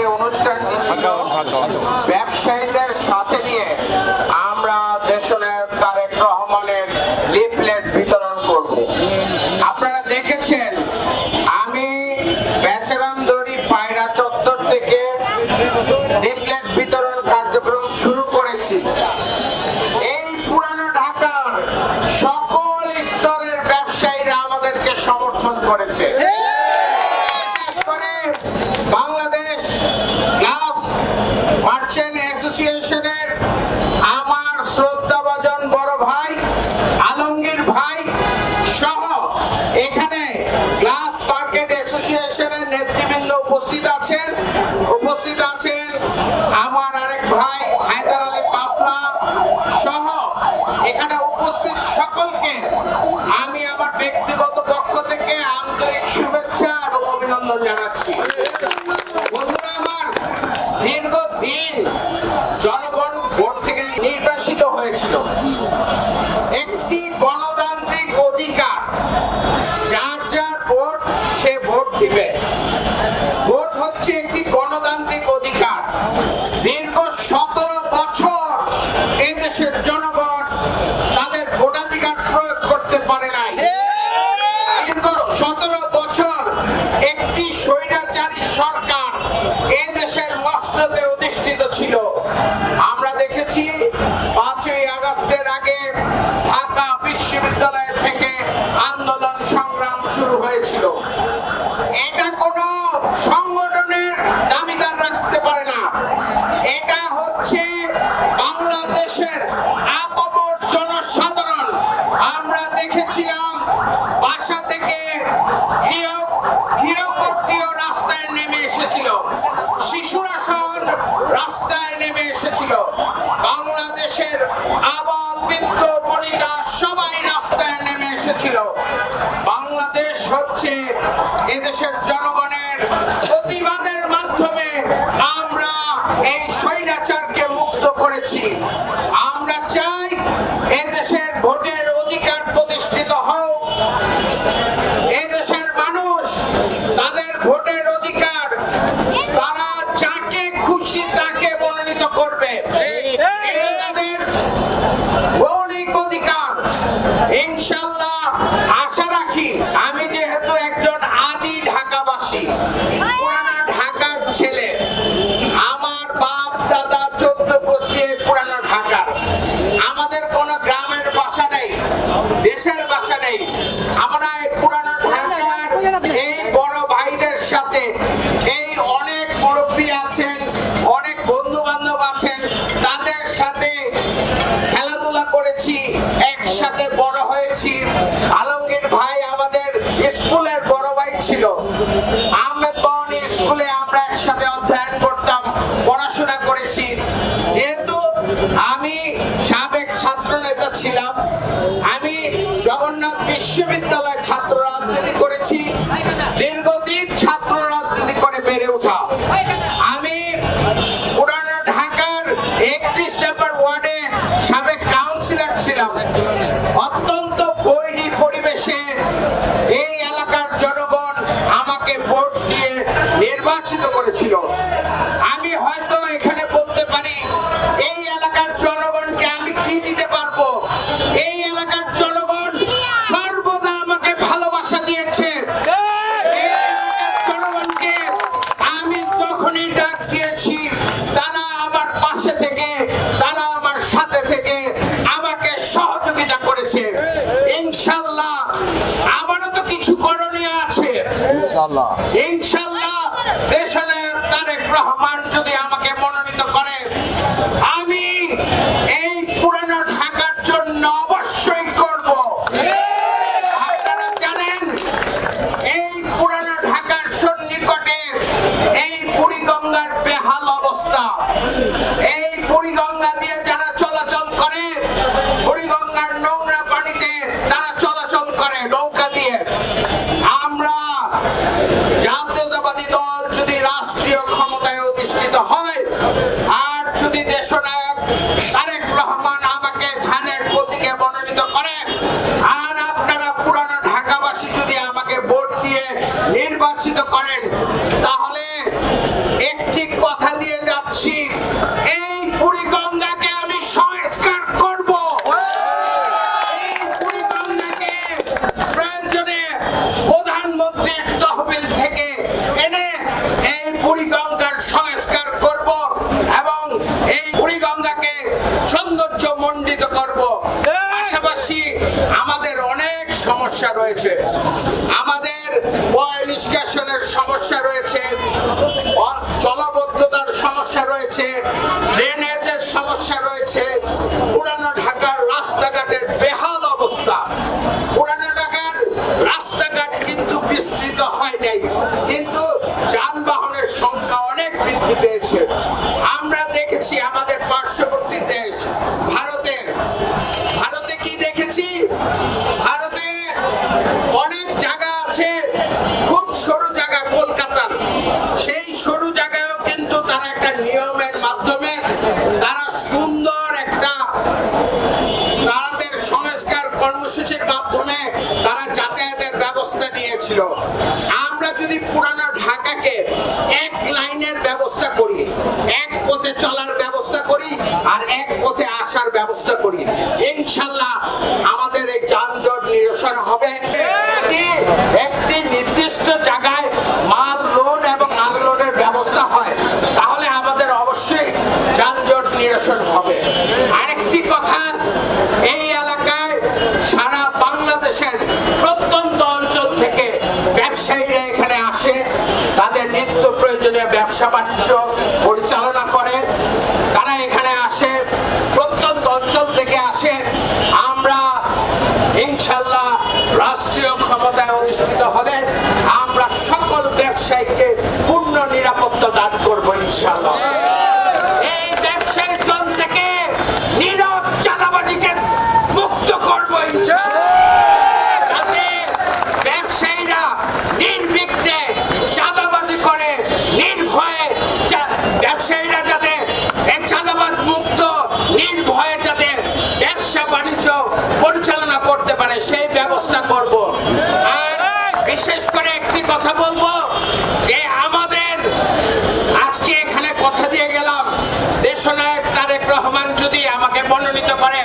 যে অনুষ্ঠানটি ছিল ব্যবসায়ীদের সাথে নিয়ে আমরা দেশনায়ক তারেক রহমানের লিফলেট বিতরণ করব। আপনারা দেখেছেন আমি বেচারামদড়ি পায়রা চত্বর থেকে লিফলেট বিতরণ কার্যক্রম শুরু করেছি। এই পুরানো ঢাকার সকল স্তরের ব্যবসায়ীরা আমাদেরকে সমর্থন করেছে। বিশেষ করে বাংলাদেশ গ্লাস মার্চেন্ট অ্যাসোসিয়েশনের আমার শ্রদ্ধাভাজন বড় ভাই আলমগীর ভাই সহ এখানে গ্লাস মার্কেট অ্যাসোসিয়েশনের নেতৃবৃন্দ উপস্থিত আছেন আমার আরেক ভাই হায়দার আলী পাপলা সহ এখানে উপস্থিত সকলকে আমি আমার ব্যক্তিগত পক্ষ থেকে আন্তরিক শুভেচ্ছা এবং অভিনন্দন জানাচ্ছি। বন্ধুরা আমার, দীর্ঘদিন জনগণ ভোট থেকে নির্বাচিত হয়েছিল। একটি গণতান্ত্রিক অধিকার, যার যার ভোট সে ভোট দিবে। ভোট হচ্ছে একটি গণতান্ত্রিক অধিকার। দীর্ঘ 17 বছর এই দেশের জনগণ তাদের ভোটাধিকার প্রয়োগ করতে পারে নাই। দীর্ঘ 17 বছর একটি স্বৈরাচারী সরকার এই দেশের মসনদে অধিষ্ঠিত ছিল। আমরা দেখেছি 5ই আগস্টের আগে ঢাকা বিশ্ববিদ্যালয় থেকে আন্দোলন সংগ্রাম শুরু হয়েছিল। এটা কোনো সংগঠনের দাবিদার রাখতে পারে না। এটা হচ্ছে বাংলাদেশের আপামর জনসাধারণ। আমরা দেখেছিলাম বাসা থেকে গৃহকর্তীয় রাস্তায় নেমে এসেছিল, শিশুরা সহ রাস্তায় নেমে এসেছিল, বাংলাদেশের আবাল বৃদ্ধ বনিতা সবাই রাস্তায় নেমে এসেছিল। বাংলাদেশ হচ্ছে এদেশের জনগণের প্রতিবাদের মাধ্যমে আমরা এই স্বৈরাচারকে মুক্ত করেছি। আমরা চাই এদেশের ভোটের অধিকার প্রতিষ্ঠিত হোক। এদেশের মানুষ তাদের ভোটের অধিকার তারা যাকে খুশি তাকে মনোনীত করবে। এটা তাদের মৌলিক অধিকার। ইনশাআল্লাহ আশা রাখি, আমি যেহেতু একজন আদি ঢাকাবাসী, পুরানা ঢাকার ছেলে, আমার বাপ দাদা 14 বছর পুরানো ঢাকার, আমাদের কোনো গ্রামের বাসা নেই, দেশের বাসা নেই। আমরা এই পুরানো ঢাকার এই বড় ভাইদের সাথে এই অনেক মুরব্বী আছেন, অনেক বন্ধু বান্ধব আছেন, তাদের সাথে খেলাধুলা করেছি, একসাথে বড় হয়েছি। আলমগীর ভাই আমাদের স্কুলের বড় ভাই ছিল। আহমেদ বহনী স্কুলে আমরা একসাথে অধ্যয়ন করতাম, পড়াশোনা করেছি। যেহেতু আমি সাবেক ছাত্র নেতা ছিলাম, আমি জগন্নাথ বিশ্ববিদ্যালয়ে ছাত্র রাজনীতি করেছি, দীর্ঘদিন ছাত্র রাজনীতি করে বেড়ে ওঠা। আমি পুরানো ঢাকার 31 নম্বর ওয়ার্ডে সাবেক কাউন্সিলর ছিলাম। অত্যন্ত বৈরী পরিবেশে এই এলাকার জনগণ আমাকে ভোট দিয়ে নির্বাচিত করেছিল। আমি হয়তো এখানে বলতে পারি এই এলাকার জনগণকে আমি কি দিতে পারবো। এই এলাকার জনগণ সর্বদা আমাকে ভালোবাসা দিয়েছে। এই এলাকার জনগণকে আমি যখনই ডাক দিয়েছি তারা আমার পাশে থেকে, তারা আমার সাথে থেকে আমাকে সহযোগিতা করেছে। ইনশাআল্লাহ আমারও তো কিছু করণীয় আছে। ইনশাআল্লাহ দেশনায়ক তারেক রহমান যদি আমাকে মনোনীত করে, আমি এই পুরানো ঢাকার জন্য অবশ্যই করব। আপনারা জানেন এই পুরানো ঢাকার সন্নিকটে এই বুড়িগঙ্গার বেহাল অবস্থা। এই বুড়িগঙ্গা দিয়ে যারা চলাচল করে, বুড়িগঙ্গার নোংরা পানিতে তারা চলাচল করে নৌকা দিয়ে। আমরা জাতীয়তাবাদী নখমণ্ডিত করব। পাশাপাশি আমাদের অনেক সমস্যা রয়েছে, আমাদের পয় নিষ্কাশনের সমস্যা রয়েছে, জলাবদ্ধতার সমস্যা রয়েছে, ড্রেনেজের সমস্যা রয়েছে, পুরানো ঢাকার রাস্তাঘাটের বেহাল অবস্থা। পুরানো ঢাকার রাস্তাঘাট কিন্তু বিস্তৃত হয় নাই, কিন্তু যানবাহনের সংখ্যা অনেক বৃদ্ধি পেয়েছে। আমরা দেখেছি আমাদের পার্শ্ববর্তী দেশ ভারতে কি দেখেছি, ভারতে অনেক জায়গা আছে, খুব সরু জায়গা কলকাতার, সেই সরু জায়গায়ও কিন্তু তারা একটা নিয়মের মাধ্যমে তারা সুন্দর একটা তাদের সংস্কার কর্মসূচির মাধ্যমে তারা যাতায়াতের ব্যবস্থা দিয়েছিল। আমরা যদি পুরানো ঢাকাকে এক লাইনের ব্যবস্থা করি, এক পথে চলার ব্যবস্থা করি আর এক পথে আসার ব্যবস্থা করি, ইনশাল্লাহ আমাদের এই যানজট নিরসন হবে। যদি একটি নির্দিষ্ট জায়গায় মাল লোড এবং আনলোডের ব্যবস্থা হয় তাহলে আমাদের অবশ্যই যানজট নিরসন হবে। আরেকটি কথা, এই এলাকায় সারা বাংলাদেশের প্রত্যন্ত অঞ্চল থেকে ব্যবসায়ীরা এখানে আসে, তাদের নিত্য প্রয়োজনীয় ব্যবসা বাণিজ্য পরিচালনা করে, তারা এখানে আসে, প্রত্যন্ত অঞ্চল থেকে আসে। আমরা ইনশাল্লাহ রাষ্ট্রীয় ক্ষমতায় অধিষ্ঠিত হলে আমরা সকল ব্যবসায়ীকে পূর্ণ নিরাপত্তা দান করব ইনশাল্লাহ। এই ব্যবসায়ী জন থেকে নীরব চাঁদাবাজিকে মুক্ত করব ইনশাল্লাহ, যাতে ব্যবসায়ীরা নির্বিঘ্নে চাঁদাবাজি করে নির্ভয়ে, ব্যবসায়ীরা যাতে চাঁদাবাজ মুক্ত নির্ভয়ে যাতে ব্যবসা বাণিজ্য পরিচালনা করতে পারে সেই ব্যবস্থা করব। আর বিশেষ করে একটি কথা বলবো যে আমাদের আজকে এখানে কথা দিয়ে গেলাম, দেশনায়ক তারেক রহমান যদি আমাকে মনোনীত করে,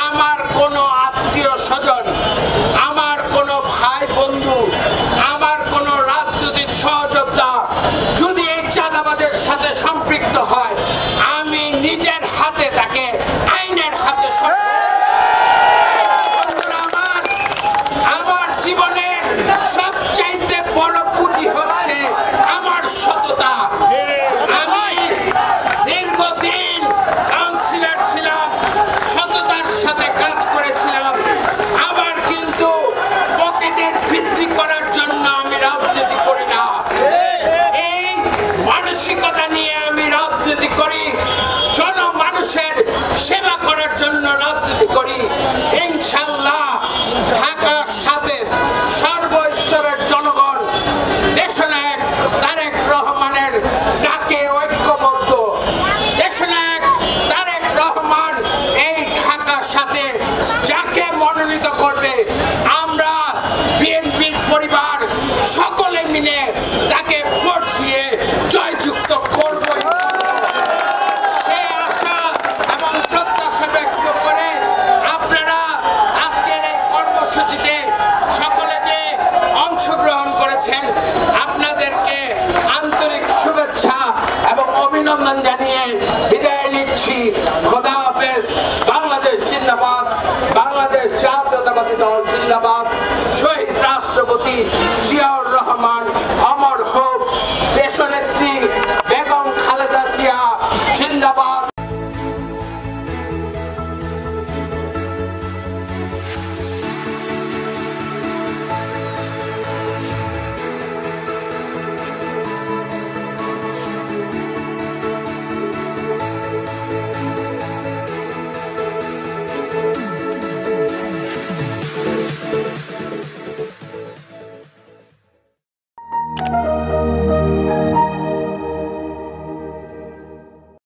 আমার কোনো আত্মীয় স্বজন, আমার কোনো ভাই বন্ধু, আমার কোনো রাজনৈতিক সহযোদ্ধা যদি এই চাঁদাবাজের সাথে সম্পৃক্ত হয়, আমি নিজের হাতে তাকে আইনের হাতে আমার জীবনের সবচাইতে বড় পুঁজি হচ্ছে আমার সততা। আমি দীর্ঘদিন কাউন্সিলর ছিলাম, সততার সাথে কাজ করেছিলাম। আবার কিন্তু পকেটের বৃদ্ধি করার জন্য আমি রাজনীতি করি না, এই মানসিকতা নিয়ে আমি রাজনীতি করি, জনমানুষের সেবা করার জন্য রাজনীতি করি। ইনশাল্লাহ ঢাকার সাথে সর্বস্তরের জনগণ দেশনায়ক তারেক রহমানের ডাকে ঐক্যবদ্ধ। দেশনায়ক তারেক রহমান এই ঢাকার সাথে